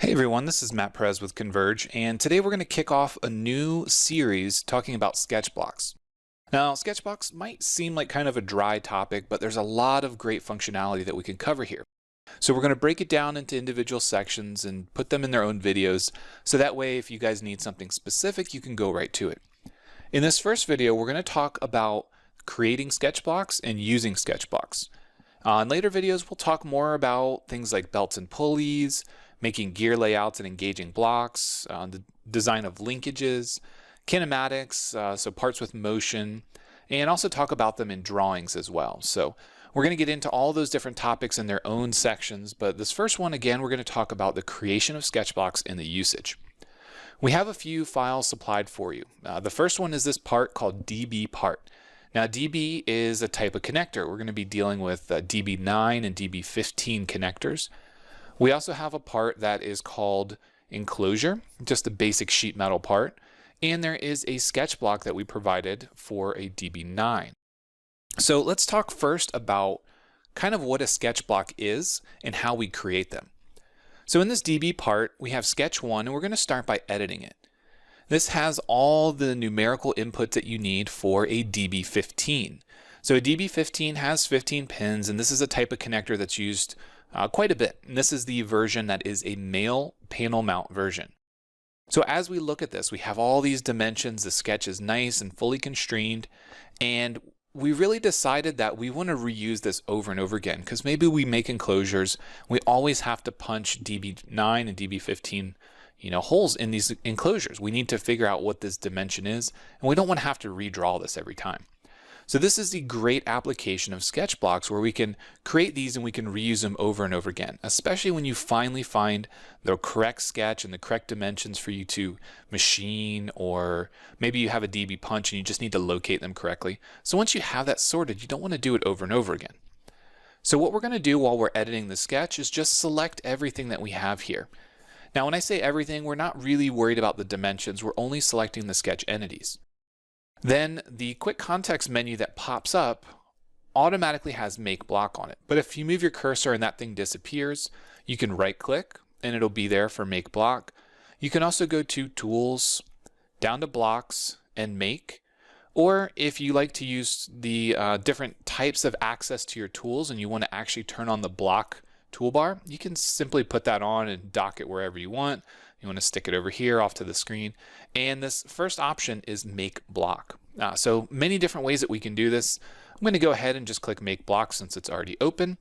Hey everyone, this is Matt Perez with Converge, and today we're going to kick off a new series talking about Sketchbox. Now, Sketchbox might seem like kind of a dry topic, but there's a lot of great functionality that we can cover here. So we're going to break it down into individual sections and put them in their own videos, so that way if you guys need something specific, you can go right to it. In this first video, we're going to talk about creating Sketchbox and using Sketchbox. In later videos, we'll talk more about things like belts and pulleys, making gear layouts and engaging blocks, the design of linkages, kinematics, so parts with motion, and also talk about them in drawings as well. So we're going to get into all those different topics in their own sections, but this first one, again, we're going to talk about the creation of Sketchbox and the usage. We have a few files supplied for you. The first one is this part called DB part. Now DB is a type of connector. We're going to be dealing with DB9 and DB15 connectors. We also have a part that is called enclosure, just a basic sheet metal part, and there is a sketch block that we provided for a DB9. So let's talk first about kind of what a sketch block is and how we create them. So in this DB part, we have sketch 1, and we're going to start by editing it. This has all the numerical inputs that you need for a DB15. So a DB15 has 15 pins, and this is a type of connector that's used quite a bit. And this is the version that is a male panel mount version. So as we look at this, we have all these dimensions. The sketch is nice and fully constrained, and we really decided that we want to reuse this over and over again, because maybe we make enclosures. We always have to punch DB9 and DB15 holes in these enclosures. We need to figure out what this dimension is, and we don't want to have to redraw this every time. So this is the great application of sketch blocks, where we can create these and we can reuse them over and over again, especially when you finally find the correct sketch and the correct dimensions for you to machine, or maybe you have a DB punch and you just need to locate them correctly. So once you have that sorted, you don't want to do it over and over again. So what we're going to do while we're editing the sketch is just select everything that we have here. Now when I say everything, we're not really worried about the dimensions. We're only selecting the sketch entities. Then the quick context menu that pops up automatically has make block on it. But if you move your cursor and that thing disappears, you can right click and it'll be there for make block. You can also go to tools, down to blocks and make. Or if you like to use the different types of access to your tools and you want to actually turn on the block toolbar, you can simply put that on and dock it wherever you want. You want to stick it over here off to the screen. And this first option is make block. So many different ways that we can do this. I'm going to go ahead and just click make block since it's already open.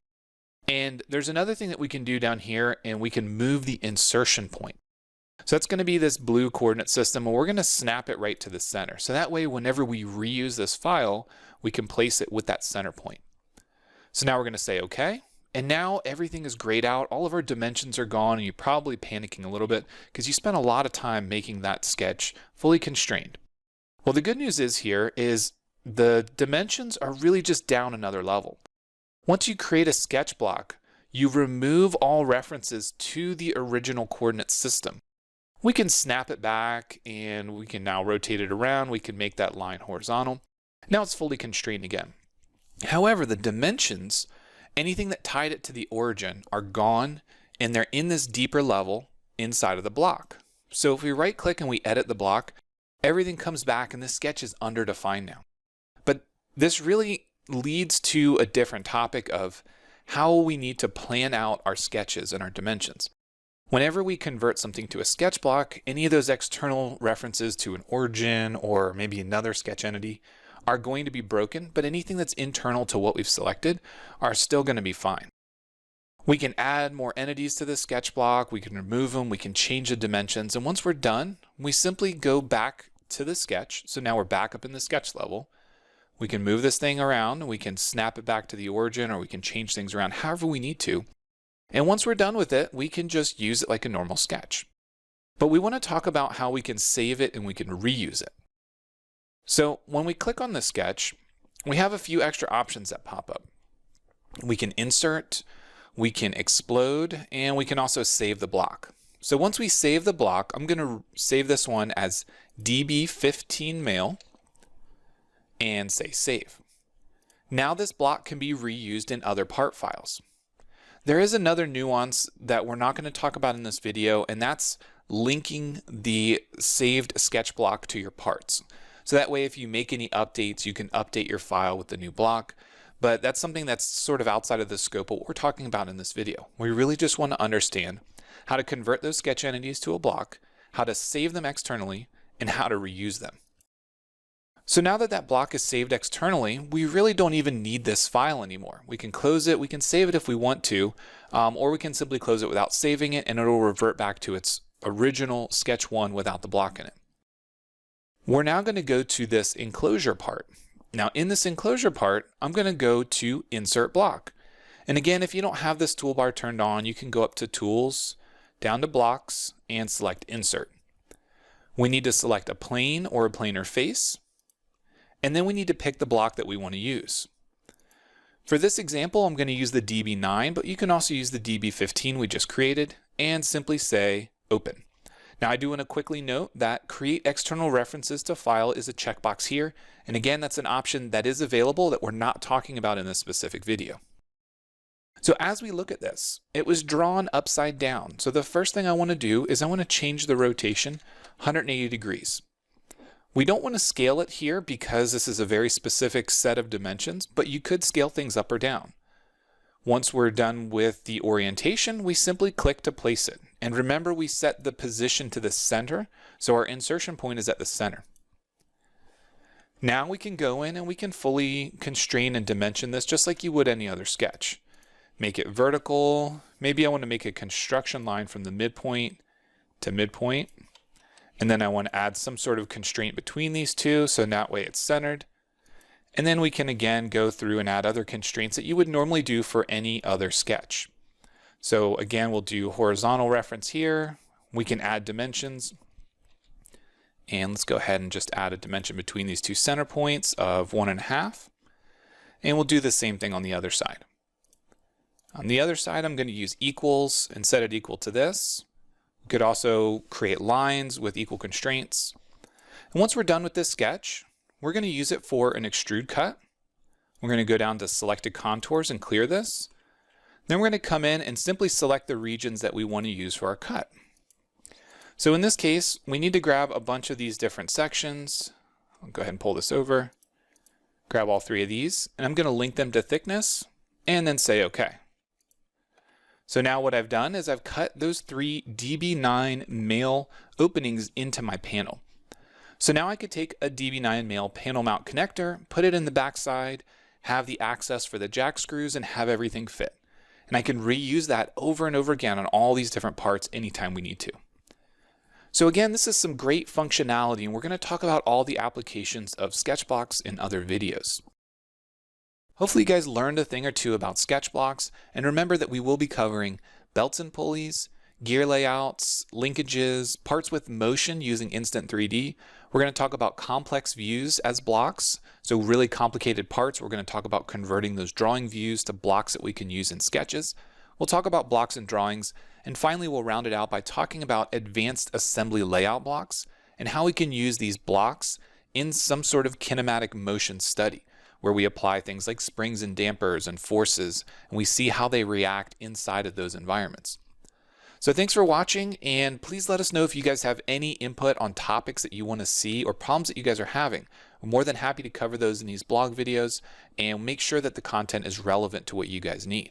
And there's another thing that we can do down here, and we can move the insertion point. So that's going to be this blue coordinate system, and we're going to snap it right to the center. So that way, whenever we reuse this file, we can place it with that center point. So now we're going to say OK. And now everything is grayed out. All of our dimensions are gone, and you're probably panicking a little bit because you spent a lot of time making that sketch fully constrained. Well, the good news is the dimensions are really just down another level. Once you create a sketch block, you remove all references to the original coordinate system. We can snap it back, and we can now rotate it around. We can make that line horizontal. Now it's fully constrained again. However, the dimensions, anything that tied it to the origin, are gone, and they're in this deeper level inside of the block. So if we right click and we edit the block, everything comes back and this sketch is underdefined now. But this really leads to a different topic of how we need to plan out our sketches and our dimensions. Whenever we convert something to a sketch block, any of those external references to an origin or maybe another sketch entity are going to be broken, but anything that's internal to what we've selected are still going to be fine. We can add more entities to the sketch block, we can remove them, we can change the dimensions, and once we're done, we simply go back to the sketch. So now we're back up in the sketch level. We can move this thing around, we can snap it back to the origin, or we can change things around however we need to. And once we're done with it, we can just use it like a normal sketch. But we want to talk about how we can save it and we can reuse it. So when we click on the sketch, we have a few extra options that pop up. We can insert, we can explode, and we can also save the block. So once we save the block, I'm going to save this one as DB15 male and say save. Now this block can be reused in other part files. There is another nuance that we're not going to talk about in this video, and that's linking the saved sketch block to your parts. So that way, if you make any updates, you can update your file with the new block. But that's something that's sort of outside of the scope of what we're talking about in this video. We really just want to understand how to convert those sketch entities to a block, how to save them externally, and how to reuse them. So now that that block is saved externally, we really don't even need this file anymore. We can close it, we can save it if we want to, or we can simply close it without saving it and it'll revert back to its original sketch 1 without the block in it. We're now going to go to this enclosure part. Now in this enclosure part, I'm going to go to Insert Block. And again, if you don't have this toolbar turned on, you can go up to Tools, down to Blocks, and select Insert. We need to select a plane or a planar face. And then we need to pick the block that we want to use. For this example, I'm going to use the DB9, but you can also use the DB15 we just created and simply say Open. Now I do want to quickly note that Create External References to File is a checkbox here. And again, that's an option that is available that we're not talking about in this specific video. So as we look at this, it was drawn upside down. So the first thing I want to do is I want to change the rotation 180 degrees. We don't want to scale it here because this is a very specific set of dimensions, but you could scale things up or down. Once we're done with the orientation, we simply click to place it. And remember, we set the position to the center, so our insertion point is at the center. Now we can go in and we can fully constrain and dimension this just like you would any other sketch. Make it vertical. Maybe I want to make a construction line from the midpoint to midpoint. And then I want to add some sort of constraint between these two, so that way it's centered. And then we can again go through and add other constraints that you would normally do for any other sketch. So again, we'll do horizontal reference here. We can add dimensions. And let's go ahead and just add a dimension between these two center points of 1.5. And we'll do the same thing on the other side. On the other side, I'm going to use equals and set it equal to this. We could also create lines with equal constraints. And once we're done with this sketch, we're going to use it for an extrude cut. We're going to go down to selected contours and clear this. Then we're going to come in and simply select the regions that we want to use for our cut. So in this case, we need to grab a bunch of these different sections. I'll go ahead and pull this over, grab all 3 of these, and I'm going to link them to thickness and then say OK. So now what I've done is I've cut those 3 DB9 male openings into my panel. So now I could take a DB9 male panel mount connector, put it in the backside, have the access for the jack screws, and have everything fit. And I can reuse that over and over again on all these different parts anytime we need to. So again, this is some great functionality, and we're going to talk about all the applications of Sketchbox in other videos. Hopefully you guys learned a thing or two about Sketchbox, and remember that we will be covering belts and pulleys, gear layouts, linkages, parts with motion using Instant 3D. We're going to talk about complex views as blocks, so really complicated parts. We're going to talk about converting those drawing views to blocks that we can use in sketches. We'll talk about blocks and drawings, and finally we'll round it out by talking about advanced assembly layout blocks and how we can use these blocks in some sort of kinematic motion study, where we apply things like springs and dampers and forces, and we see how they react inside of those environments. So thanks for watching, and please let us know if you guys have any input on topics that you want to see or problems that you guys are having. We're more than happy to cover those in these blog videos and make sure that the content is relevant to what you guys need.